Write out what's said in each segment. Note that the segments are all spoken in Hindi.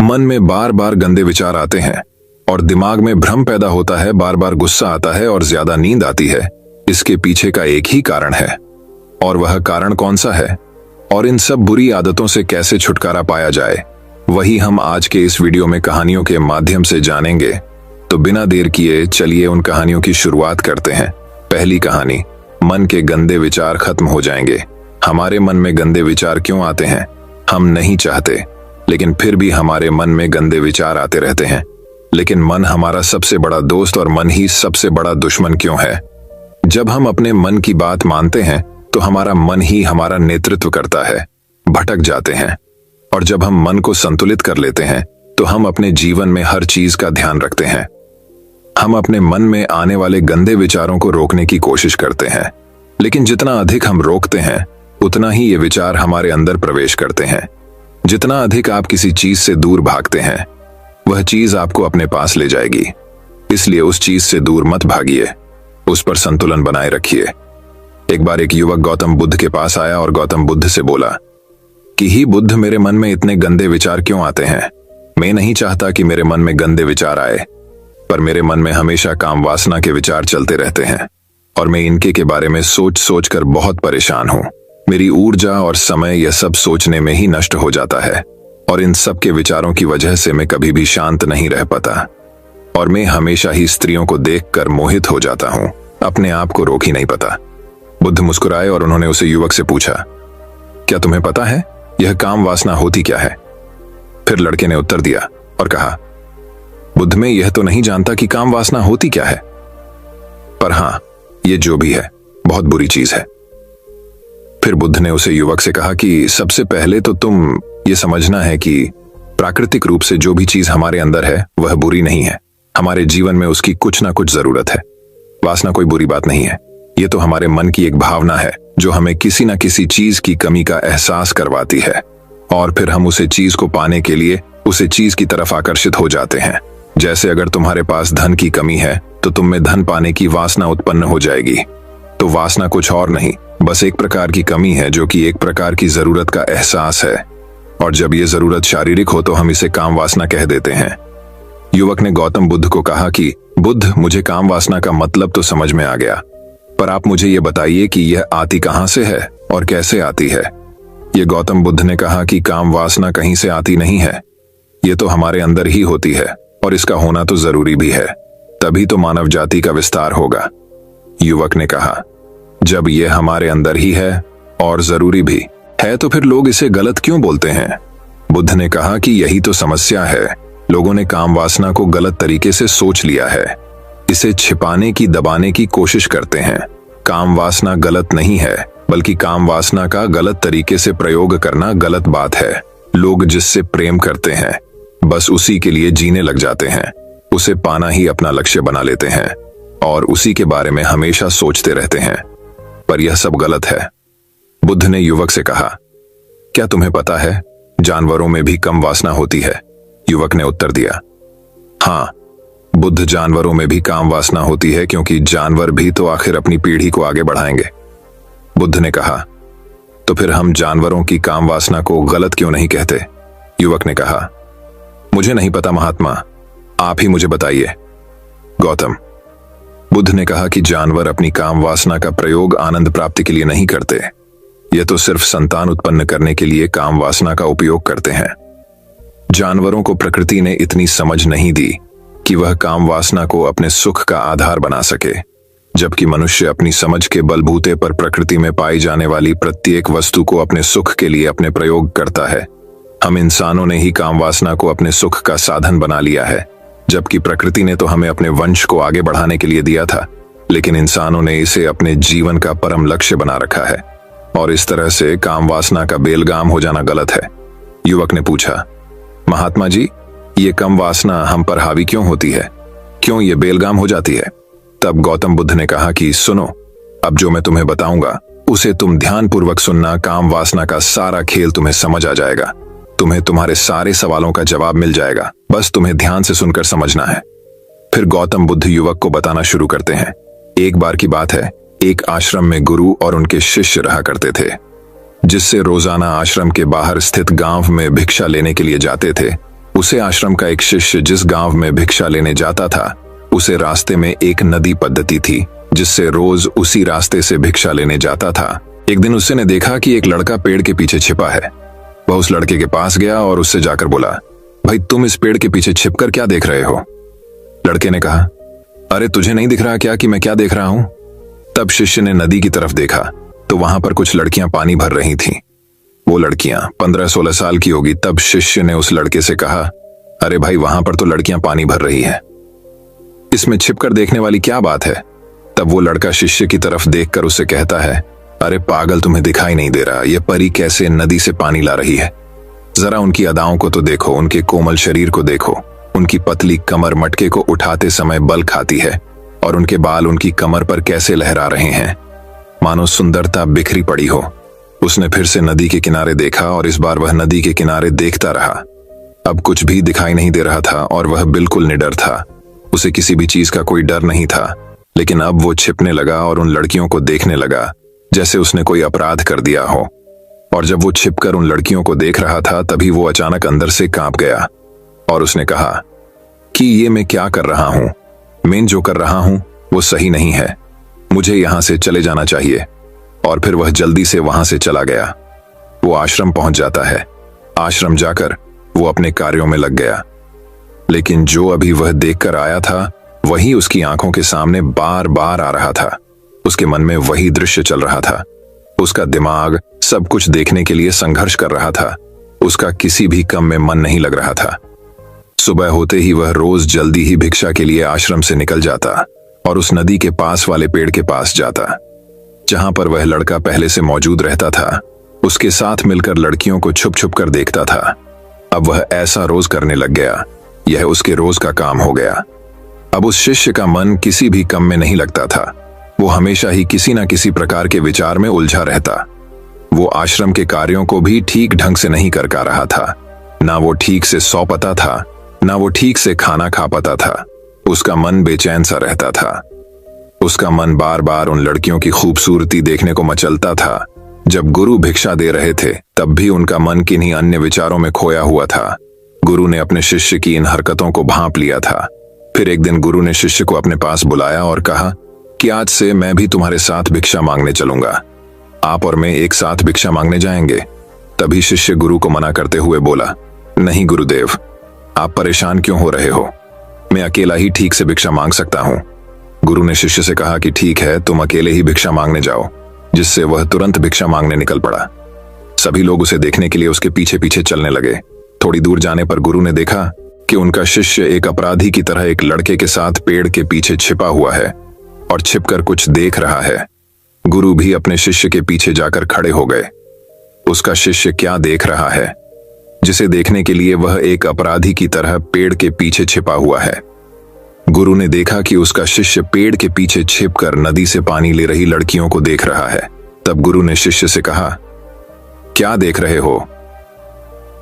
मन में बार बार गंदे विचार आते हैं और दिमाग में भ्रम पैदा होता है, बार बार गुस्सा आता है और ज्यादा नींद आती है। इसके पीछे का एक ही कारण है, और वह कारण कौन सा है और इन सब बुरी आदतों से कैसे छुटकारा पाया जाए, वही हम आज के इस वीडियो में कहानियों के माध्यम से जानेंगे। तो बिना देर किए चलिए उन कहानियों की शुरुआत करते हैं। पहली कहानी, मन के गंदे विचार खत्म हो जाएंगे। हमारे मन में गंदे विचार क्यों आते हैं? हम नहीं चाहते, लेकिन फिर भी हमारे मन में गंदे विचार आते रहते हैं। लेकिन मन हमारा सबसे बड़ा दोस्त और मन ही सबसे बड़ा दुश्मन क्यों है? जब हम अपने मन की बात मानते हैं तो हमारा मन ही हमारा नेतृत्व करता है। भटक जाते हैं, और जब हम मन को संतुलित कर लेते हैं तो हम अपने जीवन में हर चीज का ध्यान रखते हैं। हम अपने मन में आने वाले गंदे विचारों को रोकने की कोशिश करते हैं, लेकिन जितना अधिक हम रोकते हैं उतना ही ये विचार हमारे अंदर प्रवेश करते हैं। जितना अधिक आप किसी चीज से दूर भागते हैं, वह चीज आपको अपने पास ले जाएगी। इसलिए उस चीज से दूर मत भागिए, उस पर संतुलन बनाए रखिए। एक बार एक युवक गौतम बुद्ध के पास आया और गौतम बुद्ध से बोला कि ही बुद्ध, मेरे मन में इतने गंदे विचार क्यों आते हैं? मैं नहीं चाहता कि मेरे मन में गंदे विचार आए, पर मेरे मन में हमेशा काम वासना के विचार चलते रहते हैं और मैं इनके के बारे में सोच सोच कर बहुत परेशान हूं। मेरी ऊर्जा और समय यह सब सोचने में ही नष्ट हो जाता है, और इन सब के विचारों की वजह से मैं कभी भी शांत नहीं रह पाता, और मैं हमेशा ही स्त्रियों को देखकर मोहित हो जाता हूं। अपने आप को रोक ही नहीं पाता। बुद्ध मुस्कुराए और उन्होंने उसे युवक से पूछा, क्या तुम्हें पता है यह काम वासना होती क्या है? फिर लड़के ने उत्तर दिया और कहा, बुद्ध, मैं यह तो नहीं जानता कि काम वासना होती क्या है, पर हां, ये जो भी है बहुत बुरी चीज है। फिर बुद्ध ने उसे युवक से कहा कि सबसे पहले तो तुम ये समझना है कि प्राकृतिक रूप से जो भी चीज हमारे अंदर है वह बुरी नहीं है। हमारे जीवन में उसकी कुछ ना कुछ जरूरत है। वासना कोई बुरी बात नहीं है। ये तो हमारे मन की एक भावना है जो हमें किसी ना किसी चीज की कमी का एहसास करवाती है, और फिर हम उसे चीज को पाने के लिए उसे चीज की तरफ आकर्षित हो जाते हैं। जैसे अगर तुम्हारे पास धन की कमी है तो तुम में धन पाने की वासना उत्पन्न हो जाएगी। तो वासना कुछ और नहीं, बस एक प्रकार की कमी है जो कि एक प्रकार की जरूरत का एहसास है, और जब ये जरूरत शारीरिक हो तो हम इसे काम वासना कह देते हैं। युवक ने गौतम बुद्ध को कहा कि बुद्ध, मुझे काम वासना का मतलब तो समझ में आ गया, पर आप मुझे ये बताइए कि यह आती कहां से है और कैसे आती है। ये गौतम बुद्ध ने कहा कि काम वासना कहीं से आती नहीं है, ये तो हमारे अंदर ही होती है, और इसका होना तो जरूरी भी है, तभी तो मानव जाति का विस्तार होगा। युवक ने कहा, जब यह हमारे अंदर ही है और जरूरी भी है तो फिर लोग इसे गलत क्यों बोलते हैं? बुद्ध ने कहा कि यही तो समस्या है। लोगों ने काम वासना को गलत तरीके से सोच लिया है। इसे छिपाने की, दबाने की कोशिश करते हैं। काम वासना गलत नहीं है, बल्कि काम वासना का गलत तरीके से प्रयोग करना गलत बात है। लोग जिससे प्रेम करते हैं बस उसी के लिए जीने लग जाते हैं, उसे पाना ही अपना लक्ष्य बना लेते हैं और उसी के बारे में हमेशा सोचते रहते हैं, पर यह सब गलत है। बुद्ध ने युवक से कहा, क्या तुम्हें पता है जानवरों में भी कम वासना होती है? युवक ने उत्तर दिया, हाँ बुद्ध, जानवरों में भी काम वासना होती है, क्योंकि जानवर भी तो आखिर अपनी पीढ़ी को आगे बढ़ाएंगे। बुद्ध ने कहा, तो फिर हम जानवरों की काम वासना को गलत क्यों नहीं कहते? युवक ने कहा, मुझे नहीं पता महात्मा, आप ही मुझे बताइए। गौतम, बुद्ध ने कहा कि जानवर अपनी काम वासना का प्रयोग आनंद प्राप्ति के लिए नहीं करते, ये तो सिर्फ संतान उत्पन्न करने के लिए काम वासना का उपयोग करते हैं। जानवरों को प्रकृति ने इतनी समझ नहीं दी कि वह काम वासना को अपने सुख का आधार बना सके, जबकि मनुष्य अपनी समझ के बलबूते पर प्रकृति में पाई जाने वाली प्रत्येक वस्तु को अपने सुख के लिए अपने प्रयोग करता है। हम इंसानों ने ही काम वासना को अपने सुख का साधन बना लिया है, जबकि प्रकृति ने तो हमें अपने वंश को आगे बढ़ाने के लिए दिया था, लेकिन इंसानों ने इसे अपने जीवन का परम लक्ष्य बना रखा है, और इस तरह से काम वासना का बेलगाम हो जाना गलत है। युवक ने पूछा, महात्मा जी, ये कम वासना हम पर हावी क्यों होती है? क्यों ये बेलगाम हो जाती है? तब गौतम बुद्ध ने कहा कि सुनो, अब जो मैं तुम्हें बताऊंगा उसे तुम ध्यानपूर्वक सुनना। काम वासना का सारा खेल तुम्हें समझ आ जाएगा, तुम्हें तुम्हारे सारे सवालों का जवाब मिल जाएगा, बस तुम्हें ध्यान से सुनकर समझना है। फिर गौतम बुद्ध युवक को बताना शुरू करते हैं। एक बार की बात है, एक आश्रम में गुरु और उनके शिष्य रहा करते थे, जिससे रोजाना आश्रम के बाहर स्थित गांव में भिक्षा लेने के लिए जाते थे उसे आश्रम का एक शिष्य जिस गांव में भिक्षा लेने जाता था, उसे रास्ते में एक नदी पद्धति थी जिससे रोज उसी रास्ते से भिक्षा लेने जाता था। एक दिन उसने देखा कि एक लड़का पेड़ के पीछे छिपा है। वह उस लड़के के पास गया और उससे जाकर बोला, भाई तुम इस पेड़ के पीछे छिपकर क्या देख रहे हो? लड़के ने कहा, अरे तुझे नहीं दिख रहा क्या कि मैं क्या देख रहा हूं? तब शिष्य ने नदी की तरफ देखा तो वहां पर कुछ लड़कियां पानी भर रही थीं। वो लड़कियां 15-16 साल की होगी। तब शिष्य ने उस लड़के से कहा, अरे भाई वहां पर तो लड़कियां पानी भर रही हैं, इसमें छिपकर देखने वाली क्या बात है? तब वो लड़का शिष्य की तरफ देखकर उससे कहता है, अरे पागल, तुम्हें दिखाई नहीं दे रहा ये परी कैसे नदी से पानी ला रही है? जरा उनकी अदाओं को तो देखो, उनके कोमल शरीर को देखो, उनकी पतली कमर मटके को उठाते समय बल खाती है और उनके बाल उनकी कमर पर कैसे लहरा रहे हैं, मानो सुंदरता बिखरी पड़ी हो। उसने फिर से नदी के किनारे देखा और इस बार वह नदी के किनारे देखता रहा। अब कुछ भी दिखाई नहीं दे रहा था और वह बिल्कुल निडर था। उसे किसी भी चीज का कोई डर नहीं था, लेकिन अब वो छिपने लगा और उन लड़कियों को देखने लगा जैसे उसने कोई अपराध कर दिया हो। और जब वो छिपकर उन लड़कियों को देख रहा था तभी वो अचानक अंदर से कांप गया और उसने कहा कि ये मैं क्या कर रहा हूं? मैं जो कर रहा हूं वो सही नहीं है, मुझे यहां से चले जाना चाहिए। और फिर वह जल्दी से वहां से चला गया। वो आश्रम पहुंच जाता है। आश्रम जाकर वो अपने कार्यों में लग गया, लेकिन जो अभी वह देखकर आया था वही उसकी आंखों के सामने बार बार आ रहा था। उसके मन में वही दृश्य चल रहा था। उसका दिमाग सब कुछ देखने के लिए संघर्ष कर रहा था। उसका किसी भी काम में मन नहीं लग रहा था। सुबह होते ही वह रोज जल्दी ही भिक्षा के लिए आश्रम से निकल जाता और उस नदी के पास वाले पेड़ के पास जाता जहां पर वह लड़का पहले से मौजूद रहता था। उसके साथ मिलकर लड़कियों को छुप छुप कर देखता था। अब वह ऐसा रोज करने लग गया, यह उसके रोज का काम हो गया। अब उस शिष्य का मन किसी भी काम में नहीं लगता था। वो हमेशा ही किसी न किसी प्रकार के विचार में उलझा रहता। वो आश्रम के कार्यों को भी ठीक ढंग से नहीं कर पा रहा था। ना वो ठीक से सो पाता था, ना वो ठीक से खाना खा पाता था। उसका मन बेचैन सा रहता था। उसका मन बार बार उन लड़कियों की खूबसूरती देखने को मचलता था। जब गुरु भिक्षा दे रहे थे तब भी उनका मन किन्हीं अन्य विचारों में खोया हुआ था। गुरु ने अपने शिष्य की इन हरकतों को भांप लिया था। फिर एक दिन गुरु ने शिष्य को अपने पास बुलाया और कहा कि आज से मैं भी तुम्हारे साथ भिक्षा मांगने चलूंगा। आप और मैं एक साथ भिक्षा मांगने जाएंगे। तभी शिष्य गुरु को मना करते हुए बोला, नहीं गुरुदेव, आप परेशान क्यों हो रहे हो? मैं अकेला ही ठीक से भिक्षा मांग सकता हूँ। गुरु ने शिष्य से कहा कि ठीक है, तुम अकेले ही भिक्षा मांगने जाओ, जिससे वह तुरंत भिक्षा मांगने निकल पड़ा। सभी लोग उसे देखने के लिए उसके पीछे पीछे चलने लगे। थोड़ी दूर जाने पर गुरु ने देखा कि उनका शिष्य एक अपराधी की तरह एक लड़के के साथ पेड़ के पीछे छिपा हुआ है और छिपकर कुछ देख रहा है। गुरु भी अपने शिष्य के पीछे जाकर खड़े हो गए। उसका शिष्य क्या देख रहा है जिसे देखने के लिए वह एक अपराधी की तरह पेड़ के पीछे छिपा हुआ है? गुरु ने देखा कि उसका शिष्य पेड़ के पीछे छिपकर नदी से पानी ले रही लड़कियों को देख रहा है। तब गुरु ने शिष्य से कहा, क्या देख रहे हो?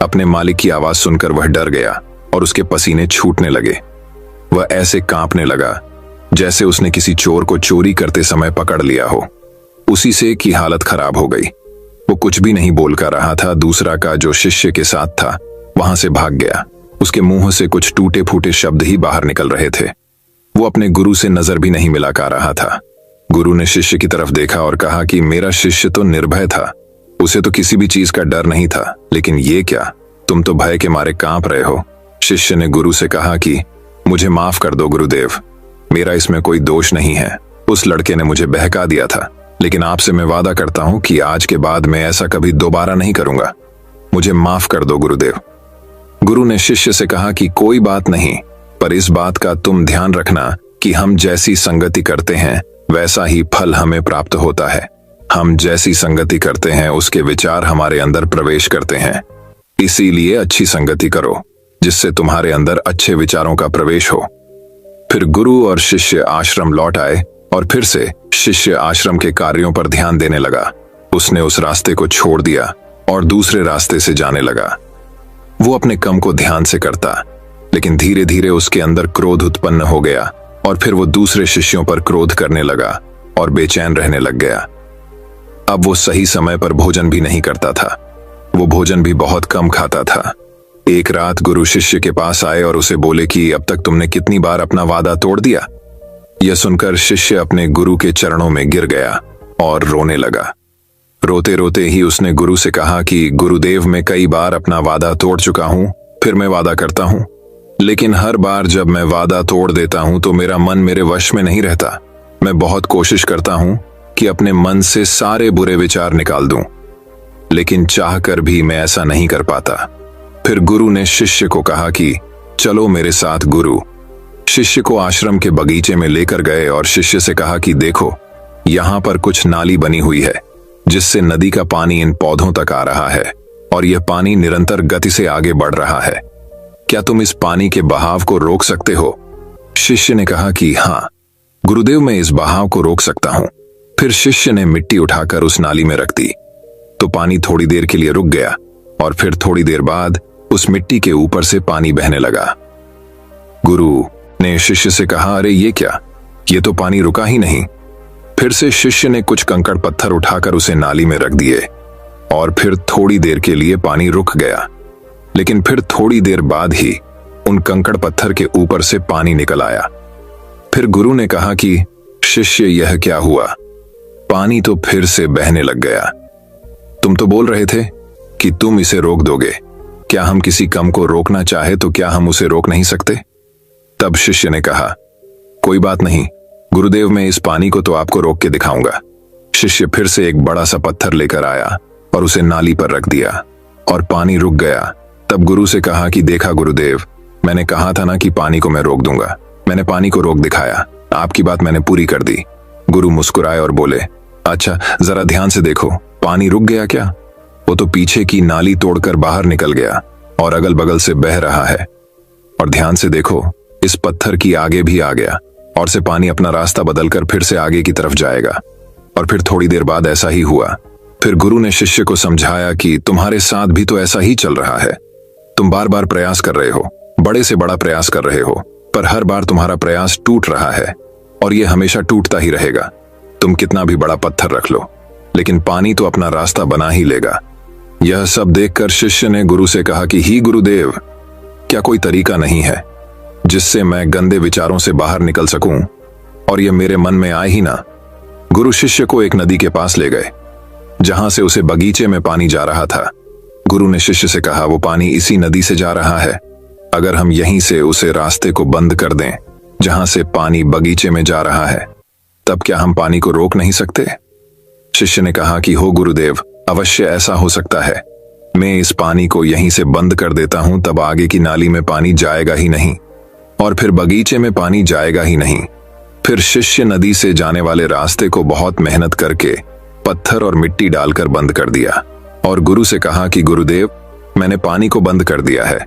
अपने मालिक की आवाज सुनकर वह डर गया और उसके पसीने छूटने लगे। वह ऐसे कांपने लगा जैसे उसने किसी चोर को चोरी करते समय पकड़ लिया हो। उसी से की हालत खराब हो गई। वो कुछ भी नहीं बोल कर रहा था। दूसरा का जो शिष्य के साथ था वहां से भाग गया। उसके मुंह से कुछ टूटे फूटे शब्द ही बाहर निकल रहे थे। वो अपने गुरु से नजर भी नहीं मिला कर रहा था। गुरु ने शिष्य की तरफ देखा और कहा कि मेरा शिष्य तो निर्भय था, उसे तो किसी भी चीज का डर नहीं था, लेकिन ये क्या, तुम तो भय के मारे कांप रहे हो। शिष्य ने गुरु से कहा कि मुझे माफ कर दो गुरुदेव, मेरा इसमें कोई दोष नहीं है। उस लड़के ने मुझे बहका दिया था, लेकिन आपसे मैं वादा करता हूं कि आज के बाद मैं ऐसा कभी दोबारा नहीं करूंगा। मुझे माफ कर दो गुरुदेव। गुरु ने शिष्य से कहा कि कोई बात नहीं, पर इस बात का तुम ध्यान रखना कि हम जैसी संगति करते हैं वैसा ही फल हमें प्राप्त होता है। हम जैसी संगति करते हैं उसके विचार हमारे अंदर प्रवेश करते हैं। इसीलिए अच्छी संगति करो जिससे तुम्हारे अंदर अच्छे विचारों का प्रवेश हो। फिर गुरु और शिष्य आश्रम लौट आए और फिर से शिष्य आश्रम के कार्यों पर ध्यान देने लगा। उसने उस रास्ते को छोड़ दिया और दूसरे रास्ते से जाने लगा। वो अपने काम को ध्यान से करता, लेकिन धीरे धीरे उसके अंदर क्रोध उत्पन्न हो गया और फिर वो दूसरे शिष्यों पर क्रोध करने लगा और बेचैन रहने लग गया। अब वो सही समय पर भोजन भी नहीं करता था। वो भोजन भी बहुत कम खाता था। एक रात गुरु शिष्य के पास आए और उसे बोले कि अब तक तुमने कितनी बार अपना वादा तोड़ दिया। यह सुनकर शिष्य अपने गुरु के चरणों में गिर गया और रोने लगा। रोते रोते ही उसने गुरु से कहा कि गुरुदेव, मैं कई बार अपना वादा तोड़ चुका हूं, फिर मैं वादा करता हूं, लेकिन हर बार जब मैं वादा तोड़ देता हूं तो मेरा मन मेरे वश में नहीं रहता। मैं बहुत कोशिश करता हूं कि अपने मन से सारे बुरे विचार निकाल दूं, लेकिन चाहकर भी मैं ऐसा नहीं कर पाता। फिर गुरु ने शिष्य को कहा कि चलो मेरे साथ। गुरु शिष्य को आश्रम के बगीचे में लेकर गए और शिष्य से कहा कि देखो, यहां पर कुछ नाली बनी हुई है जिससे नदी का पानी इन पौधों तक आ रहा है और यह पानी निरंतर गति से आगे बढ़ रहा है। क्या तुम इस पानी के बहाव को रोक सकते हो? शिष्य ने कहा कि हाँ गुरुदेव, मैं इस बहाव को रोक सकता हूं। फिर शिष्य ने मिट्टी उठाकर उस नाली में रख दी तो पानी थोड़ी देर के लिए रुक गया और फिर थोड़ी देर बाद उस मिट्टी के ऊपर से पानी बहने लगा। गुरु ने शिष्य से कहा, अरे ये क्या, ये तो पानी रुका ही नहीं। फिर से शिष्य ने कुछ कंकड़ पत्थर उठाकर उसे नाली में रख दिए और फिर थोड़ी देर के लिए पानी रुक गया, लेकिन फिर थोड़ी देर बाद ही उन कंकड़ पत्थर के ऊपर से पानी निकल आया। फिर गुरु ने कहा कि शिष्य, यह क्या हुआ? पानी तो फिर से बहने लग गया। तुम तो बोल रहे थे कि तुम इसे रोक दोगे। क्या हम किसी कम को रोकना चाहे तो क्या हम उसे रोक नहीं सकते? तब शिष्य ने कहा, कोई बात नहीं गुरुदेव, मैं इस पानी को तो आपको रोक के दिखाऊंगा। शिष्य फिर से एक बड़ा सा पत्थर लेकर आया और उसे नाली पर रख दिया और पानी रुक गया। तब गुरु से कहा कि देखा गुरुदेव, मैंने कहा था ना कि पानी को मैं रोक दूंगा। मैंने पानी को रोक दिखाया, आपकी बात मैंने पूरी कर दी। गुरु मुस्कुराए और बोले, अच्छा जरा ध्यान से देखो, पानी रुक गया क्या? वो तो पीछे की नाली तोड़कर बाहर निकल गया और अगल बगल से बह रहा है। और ध्यान से देखो, इस पत्थर की आगे भी आ गया और से पानी अपना रास्ता बदलकर फिर से आगे की तरफ जाएगा। और फिर थोड़ी देर बाद ऐसा ही हुआ। फिर गुरु ने शिष्य को समझाया कि तुम्हारे साथ भी तो ऐसा ही चल रहा है। तुम बार बार प्रयास कर रहे हो, बड़े से बड़ा प्रयास कर रहे हो, पर हर बार तुम्हारा प्रयास टूट रहा है और यह हमेशा टूटता ही रहेगा। तुम कितना भी बड़ा पत्थर रख लो, लेकिन पानी तो अपना रास्ता बना ही लेगा। यह सब देखकर शिष्य ने गुरु से कहा कि ही गुरुदेव, क्या कोई तरीका नहीं है जिससे मैं गंदे विचारों से बाहर निकल सकूं और यह मेरे मन में आए ही ना? गुरु शिष्य को एक नदी के पास ले गए जहां से उसे बगीचे में पानी जा रहा था। गुरु ने शिष्य से कहा, वो पानी इसी नदी से जा रहा है। अगर हम यहीं से उसे रास्ते को बंद कर दें जहां से पानी बगीचे में जा रहा है, तब क्या हम पानी को रोक नहीं सकते? शिष्य ने कहा कि हो गुरुदेव, अवश्य ऐसा हो सकता है। मैं इस पानी को यहीं से बंद कर देता हूं, तब आगे की नाली में पानी जाएगा ही नहीं और फिर बगीचे में पानी जाएगा ही नहीं। फिर शिष्य नदी से जाने वाले रास्ते को बहुत मेहनत करके पत्थर और मिट्टी डालकर बंद कर दिया और गुरु से कहा कि गुरुदेव, मैंने पानी को बंद कर दिया है,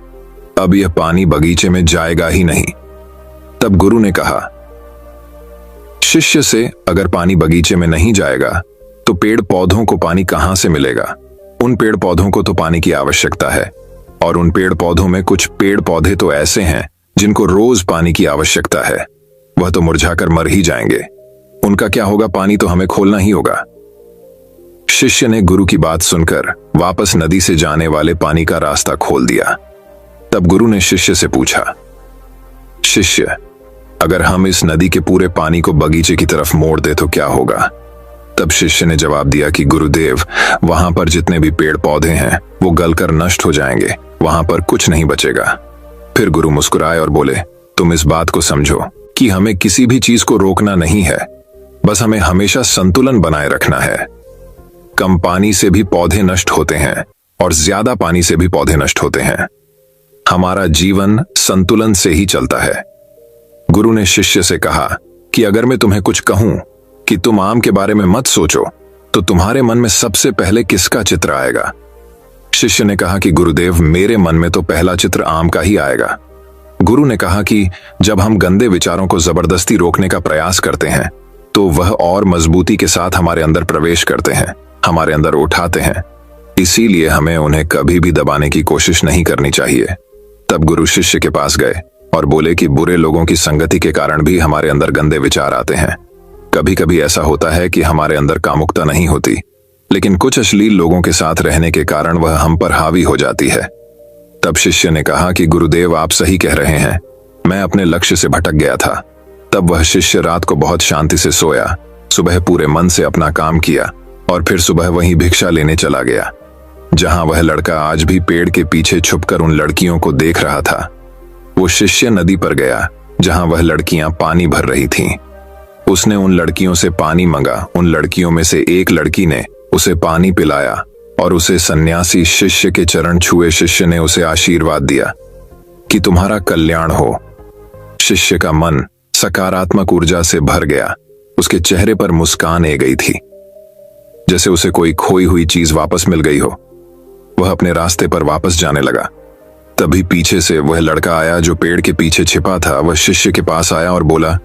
अब यह पानी बगीचे में जाएगा ही नहीं। तब गुरु ने कहा शिष्य से, अगर पानी बगीचे में नहीं जाएगा तो पेड़ पौधों को पानी कहां से मिलेगा? उन पेड़ पौधों को तो पानी की आवश्यकता है और उन पेड़ पौधों में कुछ पेड़ पौधे तो ऐसे हैं जिनको रोज पानी की आवश्यकता है, वह तो मुरझाकर मर ही जाएंगे। उनका क्या होगा? पानी तो हमें खोलना ही होगा। शिष्य ने गुरु की बात सुनकर वापस नदी से जाने वाले पानी का रास्ता खोल दिया। तब गुरु ने शिष्य से पूछा, शिष्य, अगर हम इस नदी के पूरे पानी को बगीचे की तरफ मोड़ दे तो क्या होगा? तब शिष्य ने जवाब दिया कि गुरुदेव, वहां पर जितने भी पेड़ पौधे हैं वो गलकर नष्ट हो जाएंगे, वहां पर कुछ नहीं बचेगा। फिर गुरु मुस्कुराए और बोले, तुम इस बात को समझो कि हमें किसी भी चीज को रोकना नहीं है, बस हमें हमेशा संतुलन बनाए रखना है। कम पानी से भी पौधे नष्ट होते हैं और ज्यादा पानी से भी पौधे नष्ट होते हैं। हमारा जीवन संतुलन से ही चलता है। गुरु ने शिष्य से कहा कि अगर मैं तुम्हें कुछ कहूं कि तुम आम के बारे में मत सोचो, तो तुम्हारे मन में सबसे पहले किसका चित्र आएगा? शिष्य ने कहा कि गुरुदेव, मेरे मन में तो पहला चित्र आम का ही आएगा। गुरु ने कहा कि जब हम गंदे विचारों को जबरदस्ती रोकने का प्रयास करते हैं तो वह और मजबूती के साथ हमारे अंदर प्रवेश करते हैं, हमारे अंदर उठाते हैं। इसीलिए हमें उन्हें कभी भी दबाने की कोशिश नहीं करनी चाहिए। तब गुरु शिष्य के पास गए और बोले कि बुरे लोगों की संगति के कारण भी हमारे अंदर गंदे विचार आते हैं। कभी कभी ऐसा होता है कि हमारे अंदर कामुकता नहीं होती, लेकिन कुछ अश्लील लोगों के साथ रहने के कारण वह हम पर हावी हो जाती है। तब शिष्य ने कहा कि गुरुदेव, आप सही कह रहे हैं, मैं अपने लक्ष्य से भटक गया था। तब वह शिष्य रात को बहुत शांति से सोया, सुबह पूरे मन से अपना काम किया और फिर सुबह वहीं भिक्षा लेने चला गया, जहां वह लड़का आज भी पेड़ के पीछे छुपकर उन लड़कियों को देख रहा था। वो शिष्य नदी पर गया, जहां वह लड़कियां पानी भर रही थीं। उसने उन लड़कियों से पानी मांगा। उन लड़कियों में से एक लड़की ने उसे पानी पिलाया और उसे सन्यासी शिष्य के चरण छुए। शिष्य ने उसे आशीर्वाद दिया कि तुम्हारा कल्याण हो। शिष्य का मन सकारात्मक ऊर्जा से भर गया। उसके चेहरे पर मुस्कान आ गई थी, जैसे उसे कोई खोई हुई चीज वापस मिल गई हो। वह अपने रास्ते पर वापस जाने लगा। तभी पीछे से वह लड़का आया जो पेड़ के पीछे छिपा था। वह शिष्य के पास आया और बोला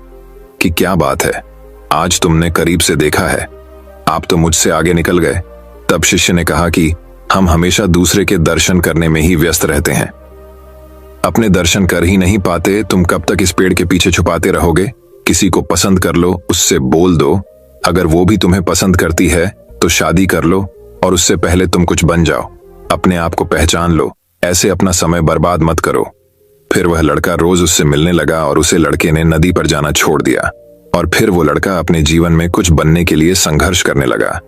कि क्या बात है, आज तुमने करीब से देखा है, आप तो मुझसे आगे निकल गए। तब शिष्य ने कहा कि हम हमेशा दूसरे के दर्शन करने में ही व्यस्त रहते हैं, अपने दर्शन कर ही नहीं पाते। तुम कब तक इस पेड़ के पीछे छुपाते रहोगे? किसी को पसंद कर लो, उससे बोल दो। अगर वो भी तुम्हें पसंद करती है तो शादी कर लो और उससे पहले तुम कुछ बन जाओ। अपने आप को पहचान लो, ऐसे अपना समय बर्बाद मत करो। फिर वह लड़का रोज उससे मिलने लगा और उसे लड़के ने नदी पर जाना छोड़ दिया और फिर वो लड़का अपने जीवन में कुछ बनने के लिए संघर्ष करने लगा।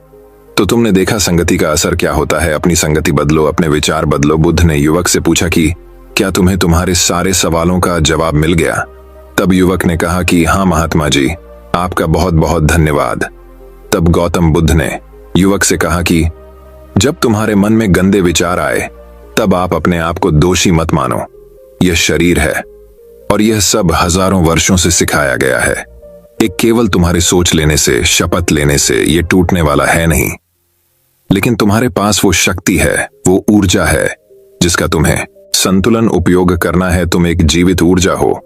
तो तुमने देखा संगति का असर क्या होता है। अपनी संगति बदलो, अपने विचार बदलो। बुद्ध ने युवक से पूछा कि क्या तुम्हें तुम्हारे सारे सवालों का जवाब मिल गया? तब युवक ने कहा कि हाँ महात्मा जी, आपका बहुत बहुत धन्यवाद। तब गौतम बुद्ध ने युवक से कहा कि जब तुम्हारे मन में गंदे विचार आए तब आप अपने आप को दोषी मत मानो। यह शरीर है और यह सब हजारों वर्षों से सिखाया गया है। एक केवल तुम्हारे सोच लेने से, शपथ लेने से ये टूटने वाला है नहीं, लेकिन तुम्हारे पास वो शक्ति है, वो ऊर्जा है जिसका तुम्हें संतुलन उपयोग करना है। तुम एक जीवित ऊर्जा हो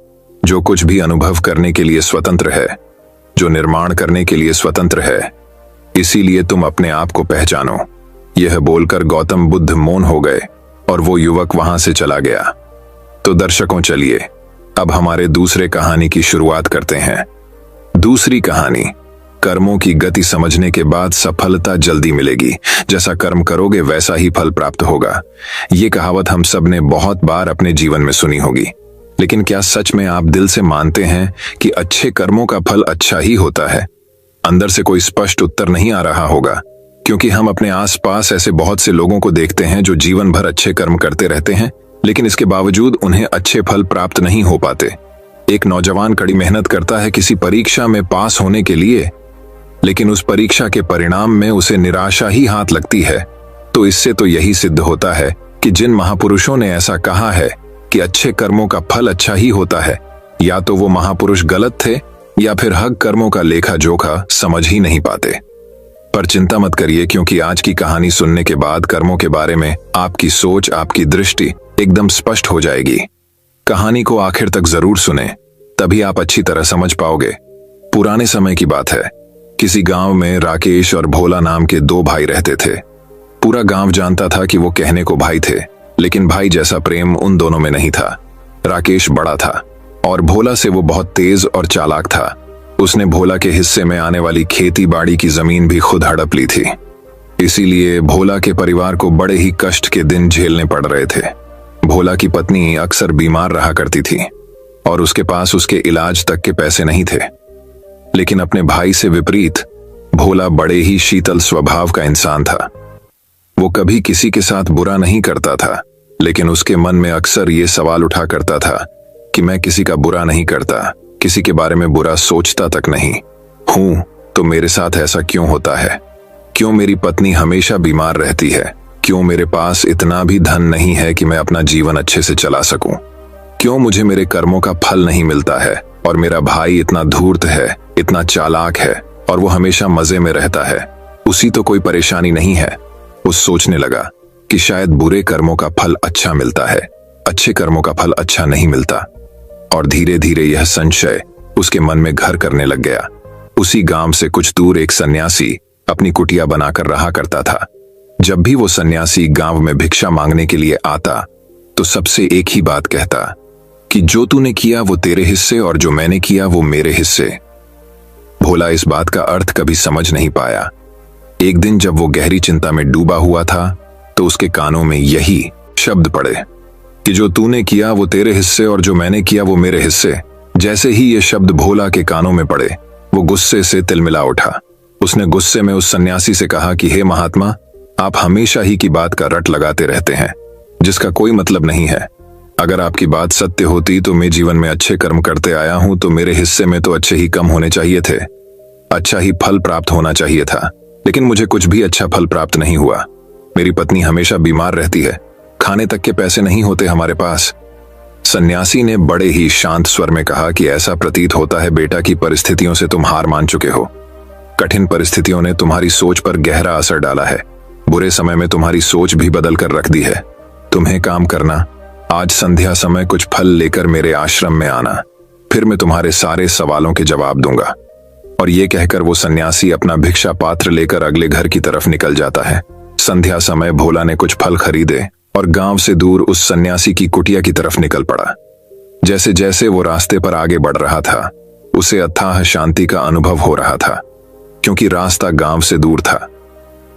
जो कुछ भी अनुभव करने के लिए स्वतंत्र है, जो निर्माण करने के लिए स्वतंत्र है। इसीलिए तुम अपने आप को पहचानो। यह बोलकर गौतम बुद्ध मौन हो गए और वो युवक वहां से चला गया। तो दर्शकों, चलिए अब हमारे दूसरे कहानी की शुरुआत करते हैं। दूसरी कहानी, कर्मों की गति समझने के बाद सफलता जल्दी मिलेगी। जैसा कर्म करोगे वैसा ही फल प्राप्त होगा। ये कहावत हम सब ने बहुत बार अपने जीवन में सुनी होगी, लेकिन क्या सच में आप दिल से मानते हैं कि अच्छे कर्मों का फल अच्छा ही होता है? अंदर से कोई स्पष्ट उत्तर नहीं आ रहा होगा, क्योंकि हम अपने आसपास ऐसे बहुत से लोगों को देखते हैं जो जीवन भर अच्छे कर्म करते रहते हैं, लेकिन इसके बावजूद उन्हें अच्छे फल प्राप्त नहीं हो पाते। एक नौजवान कड़ी मेहनत करता है किसी परीक्षा में पास होने के लिए, लेकिन उस परीक्षा के परिणाम में उसे निराशा ही हाथ लगती है। तो इससे तो यही सिद्ध होता है कि जिन महापुरुषों ने ऐसा कहा है कि अच्छे कर्मों का फल अच्छा ही होता है, या तो वो महापुरुष गलत थे या फिर हक कर्मों का लेखा जोखा समझ ही नहीं पाते। पर चिंता मत करिए, क्योंकि आज की कहानी सुनने के बाद कर्मों के बारे में आपकी सोच, आपकी दृष्टि एकदम स्पष्ट हो जाएगी। कहानी को आखिर तक जरूर सुने, तभी आप अच्छी तरह समझ पाओगे। पुराने समय की बात है। किसी गांव में राकेश और भोला नाम के दो भाई रहते थे। पूरा गांव जानता था कि वो कहने को भाई थे, लेकिन भाई जैसा प्रेम उन दोनों में नहीं था। राकेश बड़ा था और भोला से वो बहुत तेज और चालाक था। उसने भोला के हिस्से में आने वाली खेती बाड़ी की जमीन भी खुद हड़प ली थी। इसीलिए भोला के परिवार को बड़े ही कष्ट के दिन झेलने पड़ रहे थे। भोला की पत्नी अक्सर बीमार रहा करती थी और उसके पास उसके इलाज तक के पैसे नहीं थे। लेकिन अपने भाई से विपरीत भोला बड़े ही शीतल स्वभाव का इंसान था। वो कभी किसी के साथ बुरा नहीं करता था, लेकिन उसके मन में अक्सर ये सवाल उठा करता था कि मैं किसी का बुरा नहीं करता, किसी के बारे में बुरा सोचता तक नहीं हूं, तो मेरे साथ ऐसा क्यों होता है? क्यों मेरी पत्नी हमेशा बीमार रहती है? क्यों मेरे पास इतना भी धन नहीं है कि मैं अपना जीवन अच्छे से चला सकूं? क्यों मुझे मेरे कर्मों का फल नहीं मिलता है? और मेरा भाई इतना धूर्त है, इतना चालाक है और वो हमेशा मजे में रहता है, उसी तो कोई परेशानी नहीं है। वो सोचने लगा कि शायद बुरे कर्मों का फल अच्छा मिलता है, अच्छे कर्मों का फल अच्छा नहीं मिलता। और धीरे धीरे यह संशय उसके मन में घर करने लग गया। उसी गांव से कुछ दूर एक सन्यासी अपनी कुटिया बनाकर रहा करता था। जब भी वो सन्यासी गांव में भिक्षा मांगने के लिए आता तो सबसे एक ही बात कहता कि जो तूने किया वो तेरे हिस्से और जो मैंने किया वो मेरे हिस्से। भोला इस बात का अर्थ कभी समझ नहीं पाया। एक दिन जब वो गहरी चिंता में डूबा हुआ था तो उसके कानों में यही शब्द पड़े, कि जो तूने किया वो तेरे हिस्से और जो मैंने किया वो मेरे हिस्से। जैसे ही ये शब्द भोला के कानों में पड़े वो गुस्से से तिलमिला उठा। उसने गुस्से में उस सन्यासी से कहा कि हे महात्मा, आप हमेशा ही की बात का रट लगाते रहते हैं जिसका कोई मतलब नहीं है। अगर आपकी बात सत्य होती तो मैं जीवन में अच्छे कर्म करते आया हूं तो मेरे हिस्से में तो अच्छे ही कम होने चाहिए थे, अच्छा ही फल प्राप्त होना चाहिए था, लेकिन मुझे कुछ भी अच्छा फल प्राप्त नहीं हुआ। मेरी पत्नी हमेशा बीमार रहती है, खाने तक के पैसे नहीं होते हमारे पास। सन्यासी ने बड़े ही शांत स्वर में कहा कि ऐसा प्रतीत होता है बेटा कि परिस्थितियों से तुम हार मान चुके हो। कठिन परिस्थितियों ने तुम्हारी सोच पर गहरा असर डाला है। बुरे समय में तुम्हारी सोच भी बदल कर रख दी है। तुम्हें काम करना, आज संध्या समय कुछ फल लेकर मेरे आश्रम में आना, फिर मैं तुम्हारे सारे सवालों के जवाब दूंगा। और ये कहकर वो सन्यासी अपना भिक्षा पात्र लेकर अगले घर की तरफ निकल जाता है। संध्या समय भोला ने कुछ फल खरीदे और गांव से दूर उस सन्यासी की कुटिया की तरफ निकल पड़ा। जैसे जैसे वो रास्ते पर आगे बढ़ रहा था उसे अथाह शांति का अनुभव हो रहा था। क्योंकि रास्ता गांव से दूर था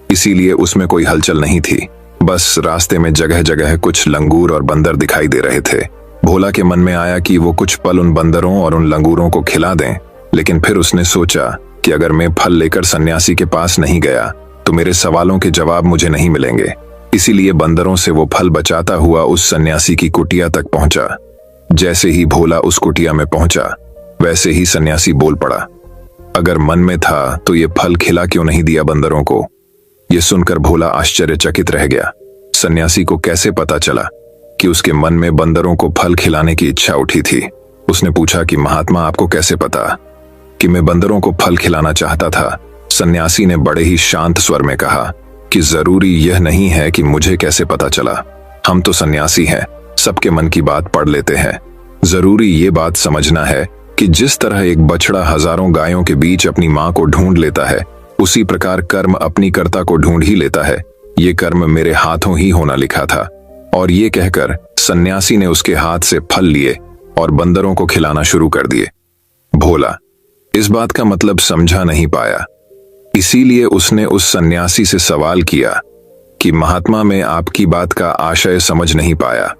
इसीलिए उसमें कोई हलचल नहीं थी। बस रास्ते में जगह जगह कुछ लंगूर और बंदर दिखाई दे रहे थे। भोला के मन में आया कि वो कुछ पल उन बंदरों और उन लंगूरों को खिला दें, लेकिन फिर उसने सोचा कि अगर मैं फल लेकर सन्यासी के पास नहीं गया तो मेरे सवालों के जवाब मुझे नहीं मिलेंगे। इसीलिए बंदरों से वो फल बचाता हुआ उस सन्यासी की कुटिया तक पहुंचा। जैसे ही भोला उस कुटिया में पहुंचा वैसे ही सन्यासी बोल पड़ा, अगर मन में था तो ये फल खिला क्यों नहीं दिया बंदरों को। ये सुनकर भोला आश्चर्यचकित रह गया। सन्यासी को कैसे पता चला कि उसके मन में बंदरों को फल खिलाने की इच्छा उठी थी। उसने पूछा कि महात्मा, आपको कैसे पता कि मैं बंदरों को फल खिलाना चाहता था। सन्यासी ने बड़े ही शांत स्वर में कहा कि जरूरी यह नहीं है कि मुझे कैसे पता चला, हम तो सन्यासी हैं, सबके मन की बात पढ़ लेते हैं। जरूरी ये बात समझना है कि जिस तरह एक बछड़ा हजारों गायों के बीच अपनी मां को ढूंढ लेता है उसी प्रकार कर्म अपनी कर्ता को ढूंढ ही लेता है। ये कर्म मेरे हाथों ही होना लिखा था। और ये कहकर सन्यासी ने उसके हाथ से फल लिए और बंदरों को खिलाना शुरू कर दिए। भोला इस बात का मतलब समझा नहीं पाया, इसीलिए उसने उस सन्यासी से सवाल किया कि महात्मा, मैं आपकी बात का आशय समझ नहीं पाया,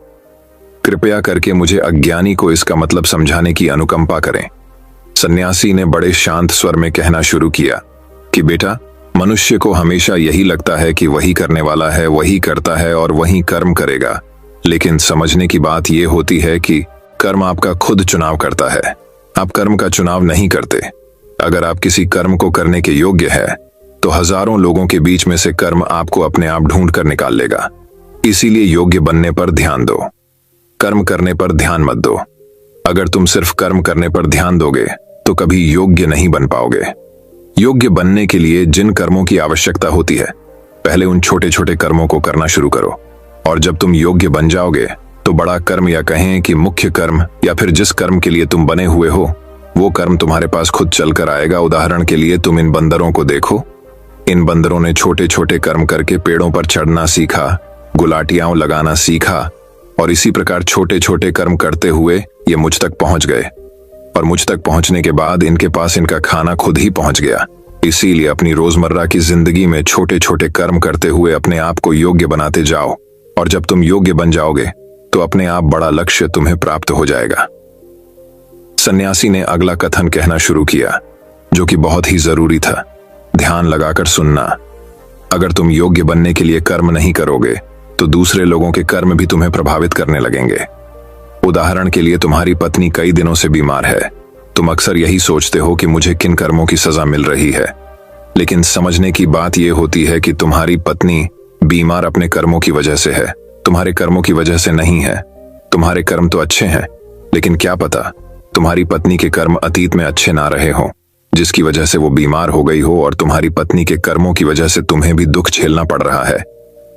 कृपया करके मुझे अज्ञानी को इसका मतलब समझाने की अनुकंपा करें। सन्यासी ने बड़े शांत स्वर में कहना शुरू किया कि बेटा, मनुष्य को हमेशा यही लगता है कि वही करने वाला है, वही करता है और वही कर्म करेगा, लेकिन समझने की बात यह होती है कि कर्म आपका खुद चुनाव करता है, आप कर्म का चुनाव नहीं करते। अगर आप किसी कर्म को करने के योग्य है तो हजारों लोगों के बीच में से कर्म आपको अपने आप ढूंढ कर निकाल लेगा। इसीलिए योग्य बनने पर ध्यान दो, कर्म करने पर ध्यान मत दो। अगर तुम सिर्फ कर्म करने पर ध्यान दोगे तो कभी योग्य नहीं बन पाओगे। योग्य बनने के लिए जिन कर्मों की आवश्यकता होती है पहले उन छोटे छोटे कर्मों को करना शुरू करो, और जब तुम योग्य बन जाओगे तो बड़ा कर्म या कहें कि मुख्य कर्म या फिर जिस कर्म के लिए तुम बने हुए हो वो कर्म तुम्हारे पास खुद चलकर आएगा। उदाहरण के लिए तुम इन बंदरों को देखो। इन बंदरों ने छोटे छोटे कर्म करके पेड़ों पर चढ़ना सीखा, गुलाटियां लगाना सीखा, और इसी प्रकार छोटे छोटे कर्म करते हुए ये मुझ तक पहुंच गए, और मुझ तक पहुंचने के बाद इनके पास इनका खाना खुद ही पहुंच गया। इसीलिए अपनी रोजमर्रा की जिंदगी में छोटे छोटे कर्म करते हुए अपने आप को योग्य बनाते जाओ, और जब तुम योग्य बन जाओगे तो अपने आप बड़ा लक्ष्य तुम्हें प्राप्त हो जाएगा। सन्यासी ने अगला कथन कहना शुरू किया जो कि बहुत ही जरूरी था। ध्यान लगाकर सुनना। अगर तुम योग्य बनने के लिए कर्म नहीं करोगे तो दूसरे लोगों के कर्म भी तुम्हें प्रभावित करने लगेंगे। उदाहरण के लिए तुम्हारी पत्नी कई दिनों से बीमार है। तुम अक्सर यही सोचते हो कि मुझे किन कर्मों की सजा मिल रही है, लेकिन समझने की बात यह होती है कि तुम्हारी पत्नी बीमार अपने कर्मों की वजह से है, तुम्हारे कर्मों की वजह से नहीं है। तुम्हारे कर्म तो अच्छे हैं, लेकिन क्या पता तुम्हारी पत्नी के कर्म अतीत में अच्छे ना रहे हों, जिसकी वजह से वो बीमार हो गई हो, और तुम्हारी पत्नी के कर्मों की वजह से तुम्हें भी दुख झेलना पड़ रहा है।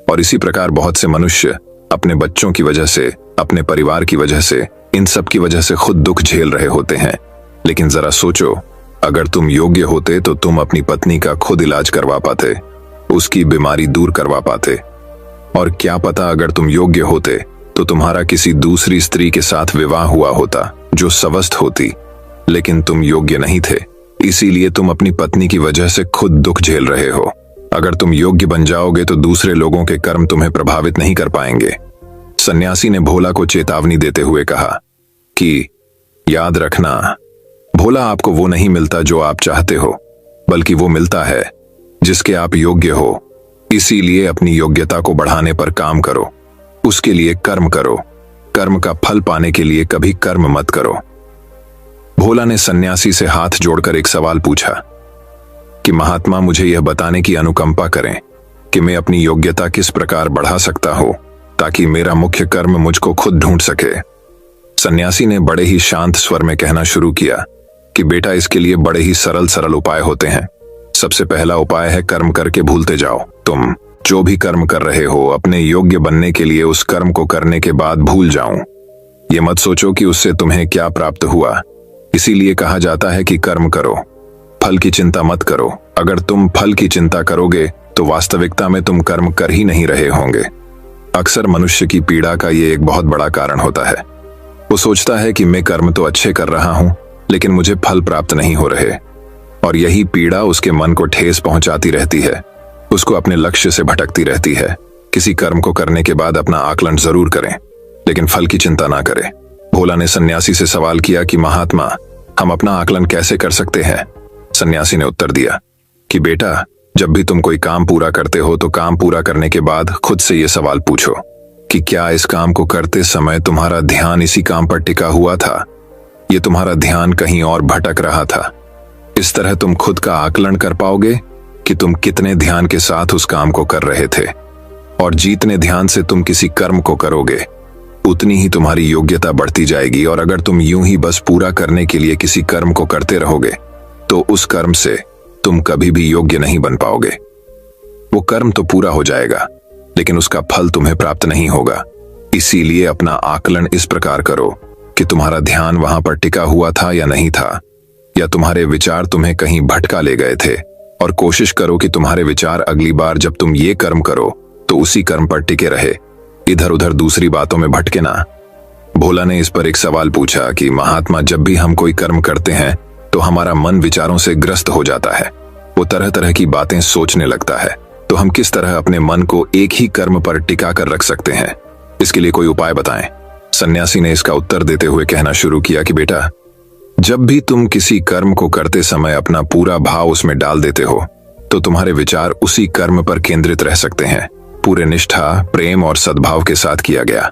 और इसी प्रकार बहुत से मनुष्य अपने बच्चों की वजह से, अपने परिवार की वजह से, इन सब की वजह से खुद दुख झेल रहे होते हैं। लेकिन जरा सोचो, अगर तुम योग्य होते तो तुम अपनी पत्नी का खुद इलाज करवा पाते, उसकी बीमारी दूर करवा पाते। और क्या पता अगर तुम योग्य होते तो तुम्हारा किसी दूसरी स्त्री के साथ विवाह हुआ होता जो स्वस्थ होती, लेकिन तुम योग्य नहीं थे, इसीलिए तुम अपनी पत्नी की वजह से खुद दुख झेल रहे हो। अगर तुम योग्य बन जाओगे तो दूसरे लोगों के कर्म तुम्हें प्रभावित नहीं कर पाएंगे। सन्यासी ने भोला को चेतावनी देते हुए कहा कि याद रखना, भोला, आपको वो नहीं मिलता जो आप चाहते हो, बल्कि वो मिलता है जिसके आप योग्य हो। इसीलिए अपनी योग्यता को बढ़ाने पर काम करो, उसके लिए कर्म करो। कर्म का फल पाने के लिए कभी कर्म मत करो। भोला ने सन्यासी से हाथ जोड़कर एक सवाल पूछा कि महात्मा, मुझे यह बताने की अनुकंपा करें कि मैं अपनी योग्यता किस प्रकार बढ़ा सकता हूं ताकि मेरा मुख्य कर्म मुझको खुद ढूंढ सके। सन्यासी ने बड़े ही शांत स्वर में कहना शुरू किया कि बेटा, इसके लिए बड़े ही सरल सरल उपाय होते हैं। सबसे पहला उपाय है कर्म करके भूलते जाओ। तुम जो भी कर्म कर रहे हो, अपने योग्य बनने के लिए उस कर्म को करने के बाद भूल जाऊं। ये मत सोचो कि उससे तुम्हें क्या प्राप्त हुआ। इसीलिए कहा जाता है कि कर्म करो, फल की चिंता मत करो। अगर तुम फल की चिंता करोगे तो वास्तविकता में तुम कर्म कर ही नहीं रहे होंगे। अक्सर मनुष्य की पीड़ा का ये एक बहुत बड़ा कारण होता है। वो सोचता है कि मैं कर्म तो अच्छे कर रहा हूं, लेकिन मुझे फल प्राप्त नहीं हो रहे, और यही पीड़ा उसके मन को ठेस पहुंचाती रहती है, उसको अपने लक्ष्य से भटकती रहती है। किसी कर्म को करने के बाद अपना आकलन जरूर करें, लेकिन फल की चिंता ना करें। भोला ने सन्यासी से सवाल किया कि महात्मा, हम अपना आकलन कैसे कर सकते हैं? सन्यासी ने उत्तर दिया कि बेटा, जब भी तुम कोई काम पूरा करते हो तो काम पूरा करने के बाद खुद से ये सवाल पूछो कि क्या इस काम को करते समय तुम्हारा ध्यान इसी काम पर टिका हुआ था, ये तुम्हारा ध्यान कहीं और भटक रहा था। इस तरह तुम खुद का आकलन कर पाओगे कि तुम कितने ध्यान के साथ उस काम को कर रहे थे, और जितने ध्यान से तुम किसी कर्म को करोगे उतनी ही तुम्हारी योग्यता बढ़ती जाएगी। और अगर तुम यूं ही बस पूरा करने के लिए किसी कर्म को करते रहोगे तो उस कर्म से तुम कभी भी योग्य नहीं बन पाओगे। वो कर्म तो पूरा हो जाएगा, लेकिन उसका फल तुम्हें प्राप्त नहीं होगा। इसीलिए अपना आकलन इस प्रकार करो कि तुम्हारा ध्यान वहां पर टिका हुआ था या नहीं था, या तुम्हारे विचार तुम्हें कहीं भटका ले गए थे। और कोशिश करो कि तुम्हारे विचार अगली बार जब तुम ये कर्म करो तो उसी कर्म पर टिके रहे, इधर उधर दूसरी बातों में भटके ना। भोला ने इस पर एक सवाल पूछा कि महात्मा, जब भी हम कोई कर्म करते हैं तो हमारा मन विचारों से ग्रस्त हो जाता है, वो तरह तरह की बातें सोचने लगता है। तो हम किस तरह अपने मन को एक ही कर्म पर टिका कर रख सकते हैं? इसके लिए कोई उपाय बताएं। सन्यासी ने इसका उत्तर देते हुए कहना शुरू किया कि बेटा, जब भी तुम किसी कर्म को करते समय अपना पूरा भाव उसमें डाल देते हो तो तुम्हारे विचार उसी कर्म पर केंद्रित रह सकते हैं। पूरे निष्ठा, प्रेम और सद्भाव के साथ किया गया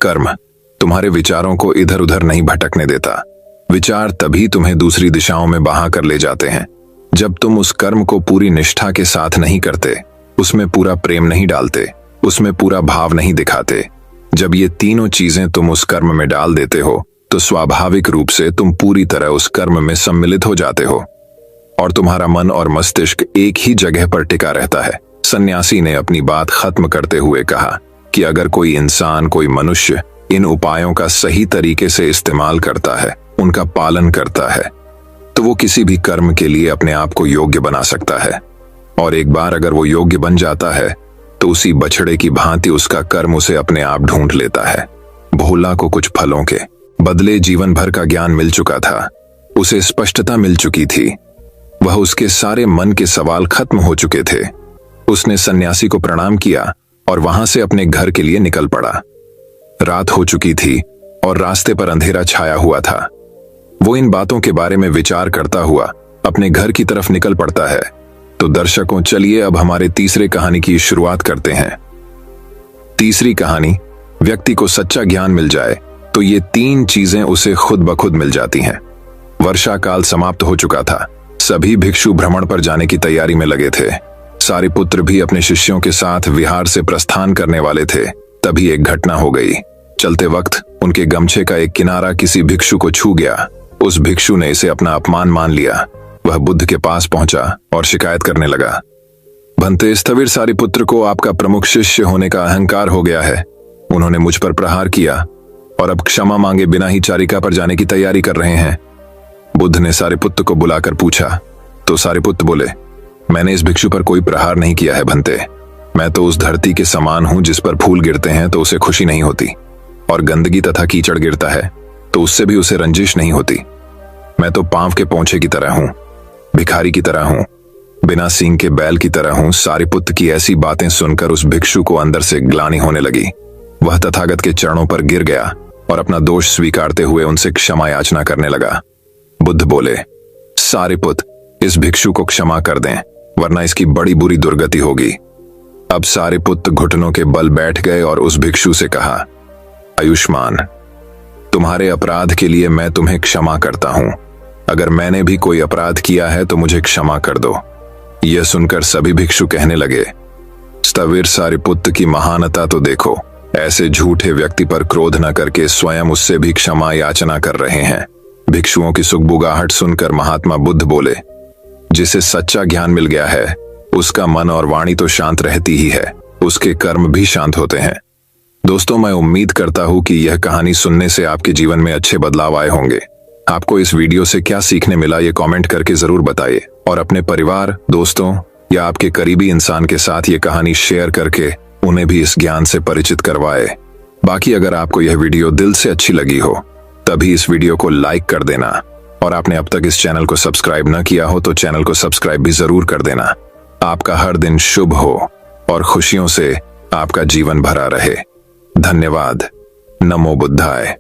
कर्म तुम्हारे विचारों को इधर उधर नहीं भटकने देता। विचार तभी तुम्हें दूसरी दिशाओं में बहा कर ले जाते हैं जब तुम उस कर्म को पूरी निष्ठा के साथ नहीं करते, उसमें पूरा प्रेम नहीं डालते, उसमें पूरा भाव नहीं दिखाते। जब ये तीनों चीजें तुम उस कर्म में डाल देते हो तो स्वाभाविक रूप से तुम पूरी तरह उस कर्म में सम्मिलित हो जाते हो और तुम्हारा मन और मस्तिष्क एक ही जगह पर टिका रहता है। सन्यासी ने अपनी बात खत्म करते हुए कहा कि अगर कोई इंसान, कोई मनुष्य इन उपायों का सही तरीके से इस्तेमाल करता है, उनका पालन करता है, तो वो किसी भी कर्म के लिए अपने आप को योग्य बना सकता है। और एक बार अगर वो योग्य बन जाता है तो उसी बछड़े की भांति उसका कर्म उसे अपने आप ढूंढ लेता है। भोला को कुछ फलों के बदले जीवन भर का ज्ञान मिल चुका था, उसे स्पष्टता मिल चुकी थी, वह उसके सारे मन के सवाल खत्म हो चुके थे। उसने सन्यासी को प्रणाम किया और वहां से अपने घर के लिए निकल पड़ा। रात हो चुकी थी और रास्ते पर अंधेरा छाया हुआ था। वो इन बातों के बारे में विचार करता हुआ अपने घर की तरफ निकल पड़ता है। तो दर्शकों, चलिए अब हमारे तीसरे कहानी की शुरुआत करते हैं। तीसरी कहानी, व्यक्ति को सच्चा ज्ञान मिल जाए तो ये तीन चीजें उसे खुद ब खुद मिल जाती हैं। वर्षा काल समाप्त हो चुका था। सभी भिक्षु भ्रमण पर जाने की तैयारी में लगे थे। सारिपुत्र भी अपने शिष्यों के साथ विहार से प्रस्थान करने वाले थे। तभी एक घटना हो गई। चलते वक्त उनके गमछे का एक किनारा किसी भिक्षु को छू गया। उस भिक्षु ने इसे अपना अपमान मान लिया। वह बुद्ध के पास पहुंचा और शिकायत करने लगा, भंते स्थविर सारिपुत्र को आपका प्रमुख शिष्य होने का अहंकार हो गया है। उन्होंने मुझ पर प्रहार किया और अब क्षमा मांगे बिना ही चारिका पर जाने की तैयारी कर रहे हैं। बुद्ध ने सारिपुत्र को बुलाकर पूछा तो सारिपुत्र बोले, मैंने इस भिक्षु पर कोई प्रहार नहीं किया है भंते। मैं तो उस धरती के समान हूं जिस पर फूल गिरते हैं तो उसे खुशी नहीं होती, और गंदगी तथा कीचड़ गिरता है तो उससे भी उसे रंजिश नहीं होती। मैं तो पांव के पोंछे की तरह हूं, भिखारी की तरह हूं, बिना सींग के बैल की तरह हूं। सारिपुत्र की ऐसी बातें सुनकर उस भिक्षु को अंदर से ग्लानि होने लगी। वह तथागत के चरणों पर गिर गया और अपना दोष स्वीकारते हुए उनसे क्षमा याचना करने लगा। बुद्ध बोले, सारिपुत, इस भिक्षु को क्षमा कर दें, वरना इसकी बड़ी बुरी दुर्गति होगी। अब सारिपुत घुटनों के बल बैठ गए और उस भिक्षु से कहा, आयुष्मान, तुम्हारे अपराध के लिए मैं तुम्हें क्षमा करता हूं। अगर मैंने भी कोई अपराध किया है तो मुझे क्षमा कर दो। यह सुनकर सभी भिक्षु कहने लगे, स्थविर सारिपुत्र की महानता तो देखो, ऐसे झूठे व्यक्ति पर क्रोध न करके स्वयं उससे भी क्षमा याचना कर रहे हैं। भिक्षुओं की सुगबुगाहट सुनकर महात्मा बुद्ध बोले, जिसे सच्चा ज्ञान मिल गया है उसका मन और वाणी तो शांत रहती ही है, उसके कर्म भी शांत होते हैं। दोस्तों, मैं उम्मीद करता हूं कि यह कहानी सुनने से आपके जीवन में अच्छे बदलाव आए होंगे। आपको इस वीडियो से क्या सीखने मिला ये कमेंट करके जरूर बताइए और अपने परिवार, दोस्तों या आपके करीबी इंसान के साथ ये कहानी शेयर करके उन्हें भी इस ज्ञान से परिचित करवाए। बाकी अगर आपको यह वीडियो दिल से अच्छी लगी हो तभी इस वीडियो को लाइक कर देना और आपने अब तक इस चैनल को सब्सक्राइब न किया हो तो चैनल को सब्सक्राइब भी जरूर कर देना। आपका हर दिन शुभ हो और खुशियों से आपका जीवन भरा रहे। धन्यवाद। नमो बुद्धाय।